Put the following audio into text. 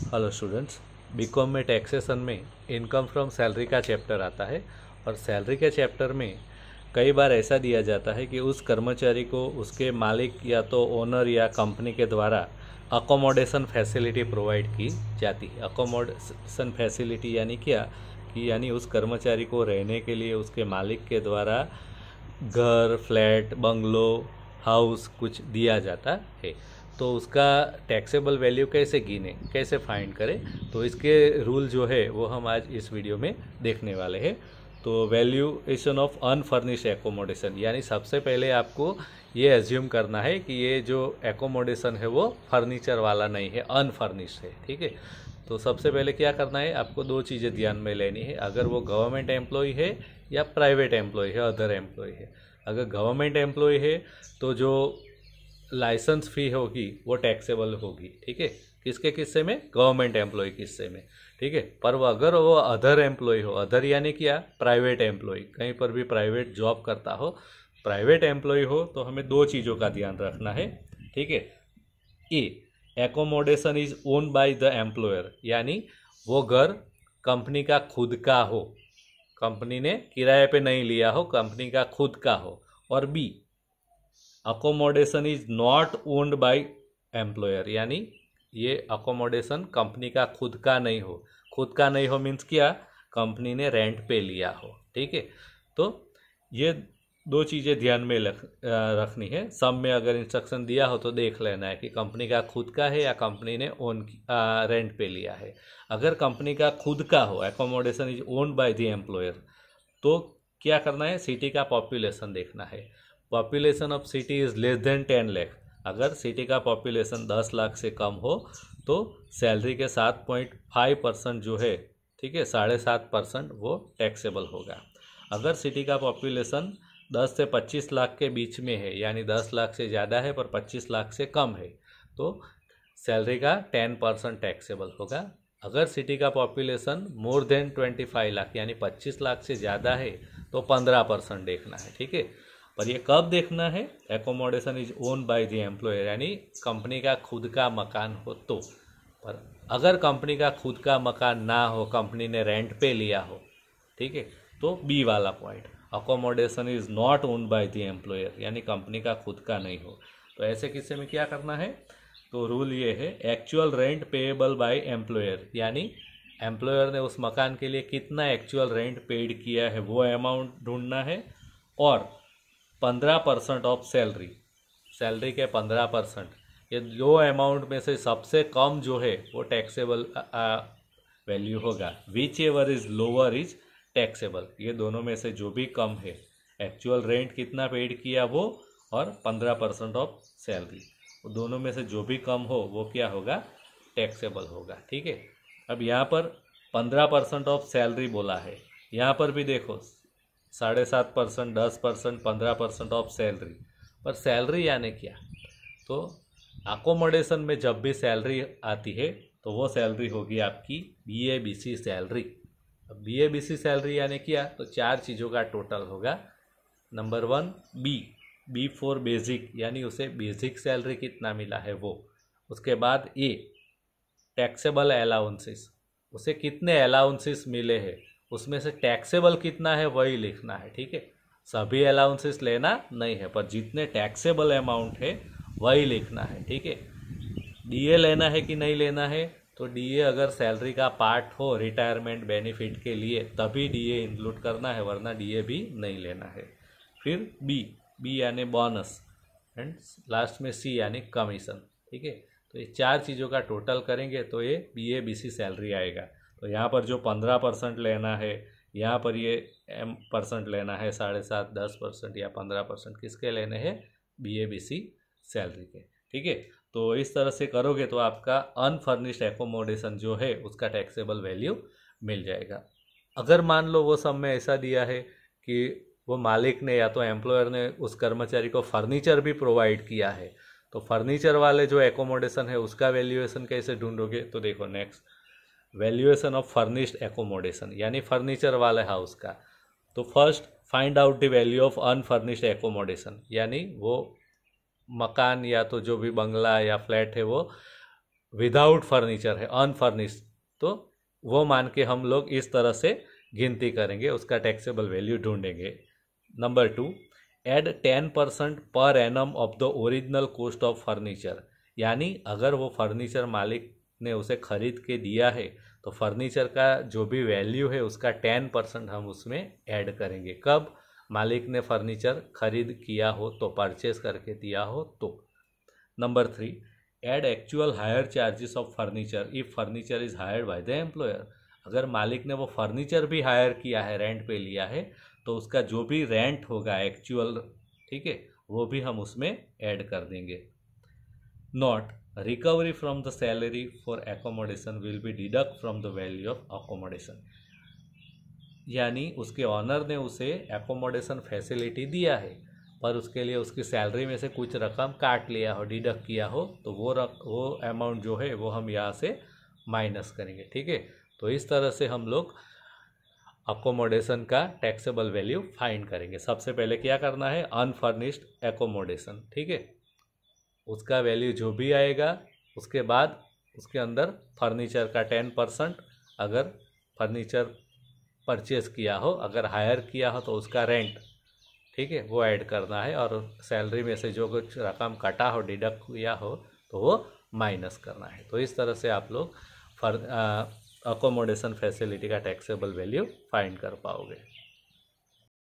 Hello students, BCom में taxation में income from salary का चैप्टर आता है और सैलरी के चैप्टर में कई बार ऐसा दिया जाता है कि उस कर्मचारी को उसके मालिक या तो ओनर या कंपनी के द्वारा अकोमोडेशन फैसिलिटी प्रोवाइड की जाती है। अकोमोडेशन फैसिलिटी यानी क्या कि यानी उस कर्मचारी को रहने के लिए उसके मालिक के द्वारा घर, फ्लैट, बंगलो, हाउस कुछ दिया जाता है। तो उसका टैक्सेबल वैल्यू कैसे गिने, कैसे फाइंड करें, तो इसके रूल जो है वो हम आज इस वीडियो में देखने वाले हैं। तो वैल्यूएशन ऑफ अनफर्निश्ड एकोमोडेशन यानी सबसे पहले आपको ये एज्यूम करना है कि ये जो एकोमोडेशन है वो फर्नीचर वाला नहीं है, अनफर्निश्ड है। ठीक है, तो सबसे पहले क्या करना है, आपको दो चीज़ें ध्यान में लेनी है। अगर वो गवर्नमेंट एम्प्लॉय है या प्राइवेट एम्प्लॉय है, अदर एम्प्लॉय है। अगर गवर्नमेंट एम्प्लॉय है तो जो लाइसेंस फ़ी होगी वो टैक्सेबल होगी। ठीक है, किसके किस्से में, गवर्नमेंट एम्प्लॉय के हिस्से में। ठीक है, पर वो अगर वो अदर एम्प्लॉय हो, अदर यानी क्या, प्राइवेट एम्प्लॉय, कहीं पर भी प्राइवेट जॉब करता हो, प्राइवेट एम्प्लॉय हो, तो हमें दो चीज़ों का ध्यान रखना है। ठीक है, a accommodation is owned by the employer यानी वो घर कंपनी का खुद का हो, कंपनी ने किराए पे नहीं लिया हो, कंपनी का खुद का हो। और B accommodation is not owned by employer यानी ये अकोमोडेशन कंपनी का खुद का नहीं हो। खुद का नहीं हो मीन्स क्या, कंपनी ने रेंट पे लिया हो। ठीक है, तो ये दो चीज़ें ध्यान में रखनी है। सब में अगर इंस्ट्रक्शन दिया हो तो देख लेना है कि कंपनी का खुद का है या कंपनी ने रेंट पे लिया है। अगर कंपनी का खुद का हो, accommodation is owned by the employer, तो क्या करना है, सिटी का पॉपुलेशन देखना है। Population of city is less than 10 lakh. अगर सिटी का पॉपुलेशन 10 लाख से कम हो तो सैलरी के 7.5% जो है, ठीक है, 7.5% वो टैक्सेबल होगा। अगर सिटी का पॉपुलेशन 10 से 25 लाख के बीच में है यानी 10 लाख से ज़्यादा है पर 25 लाख से कम है तो सैलरी का 10% टैक्सेबल होगा। अगर सिटी का पॉपुलेशन मोर देन 25 लाख यानी 25 लाख से ज़्यादा है तो 15% देखना है। ठीक है, पर ये कब देखना है, accommodation is owned by the employer यानी कंपनी का खुद का मकान हो तो। पर अगर कंपनी का खुद का मकान ना हो, कंपनी ने रेंट पे लिया हो, ठीक है, तो बी वाला point, accommodation is not own by the employer यानी कंपनी का खुद का नहीं हो। तो ऐसे किस्से में क्या करना है, तो रूल ये है, actual rent payable by employer यानी एम्प्लॉयर ने उस मकान के लिए कितना एक्चुअल रेंट पेड किया है वो अमाउंट ढूंढना है। और 15% ऑफ सैलरी, सैलरी के 15%, ये दो अमाउंट में से सबसे कम जो है वो टैक्सेबल वैल्यू होगा। Which ever is lower is taxable, ये दोनों में से जो भी कम है, एक्चुअल रेंट कितना पेड किया वो और 15% ऑफ सैलरी, वो दोनों में से जो भी कम हो वो क्या होगा, टैक्सेबल होगा। ठीक है, अब यहाँ पर 15% ऑफ सैलरी बोला है, यहाँ पर भी देखो 7.5%, 10%, 15% ऑफ सैलरी। पर सैलरी यानी क्या, तो अकोमोडेशन में जब भी सैलरी आती है तो वो सैलरी होगी आपकी BABC सैलरी। अब BABC सैलरी यानी क्या, तो चार चीज़ों का टोटल होगा। नंबर 1 बी फॉर बेसिक यानी उसे बेसिक सैलरी कितना मिला है वो। उसके बाद ए टैक्सेबल अलाउंसेस, उसे कितने अलाउंसेस मिले हैं, उसमें से टैक्सेबल कितना है वही लिखना है। ठीक है, सभी अलाउंसेस लेना नहीं है पर जितने टैक्सेबल अमाउंट है वही लिखना है। ठीक है, DA लेना है कि नहीं लेना है, तो DA अगर सैलरी का पार्ट हो रिटायरमेंट बेनिफिट के लिए तभी DA इंक्लूड करना है, वरना DA भी नहीं लेना है। फिर बी यानी बोनस एंड लास्ट में C यानी कमीशन। ठीक है, तो ये चार चीज़ों का टोटल करेंगे तो ये BABC सैलरी आएगा। तो यहाँ पर जो 15% लेना है, यहाँ पर ये % लेना है, 7.5, 10% या 15% किसके लेने हैं, BABC सैलरी के। ठीक है, तो इस तरह से करोगे तो आपका अनफर्निश्ड एकोमोडेशन जो है उसका टैक्सेबल वैल्यू मिल जाएगा। अगर मान लो वो सब में ऐसा दिया है कि वो मालिक ने या तो एम्प्लॉयर ने उस कर्मचारी को फर्नीचर भी प्रोवाइड किया है, तो फर्नीचर वाले जो एकोमोडेशन है उसका वैल्यूएशन कैसे ढूंढोगे, तो देखो next, valuation of furnished accommodation यानी फर्नीचर वाले हाउस का। तो first find out the value of unfurnished accommodation यानी वो मकान या तो जो भी बंगला या फ्लैट है वो विदाउट फर्नीचर है, अनफर्निश्ड, तो वो मान के हम लोग इस तरह से गिनती करेंगे, उसका टैक्सेबल वैल्यू ढूंढेंगे। Number 2, add 10% per annum of the original cost of furniture. यानी अगर वो फर्नीचर मालिक ने उसे खरीद के दिया है तो फर्नीचर का जो भी वैल्यू है उसका 10% हम उसमें ऐड करेंगे। कब? मालिक ने फर्नीचर खरीद किया हो तो, परचेस करके दिया हो तो। Number 3, add actual hire charges of furniture if furniture is hired by the employer. अगर मालिक ने वो फर्नीचर भी हायर किया है, रेंट पे लिया है, तो उसका जो भी रेंट होगा एक्चुअल, ठीक है, वो भी हम उसमें ऐड कर देंगे। Not recovery from the salary for accommodation will be deduct from the value of accommodation. यानी उसके ऑनर ने उसे एकोमोडेशन फैसिलिटी दिया है, पर उसके लिए उसकी सैलरी में से कुछ रकम काट लिया हो, डिडक्ट किया हो, तो वो अमाउंट जो है वो हम यहाँ से माइनस करेंगे। ठीक है, तो इस तरह से हम लोग अकोमोडेशन का टैक्सेबल वैल्यू फाइंड करेंगे। सबसे पहले क्या करना है? अनफर्निश्ड एकोमोडेशन, ठीक है, उसका वैल्यू जो भी आएगा, उसके बाद उसके अंदर फर्नीचर का 10%, अगर फर्नीचर परचेस किया हो, अगर हायर किया हो तो उसका रेंट, ठीक है, वो ऐड करना है, और सैलरी में से जो कुछ रकम कटा हो, डिडक्ट किया हो, तो वो माइनस करना है। तो इस तरह से आप लोग अकोमोडेशन फैसिलिटी का टैक्सेबल वैल्यू फाइंड कर पाओगे।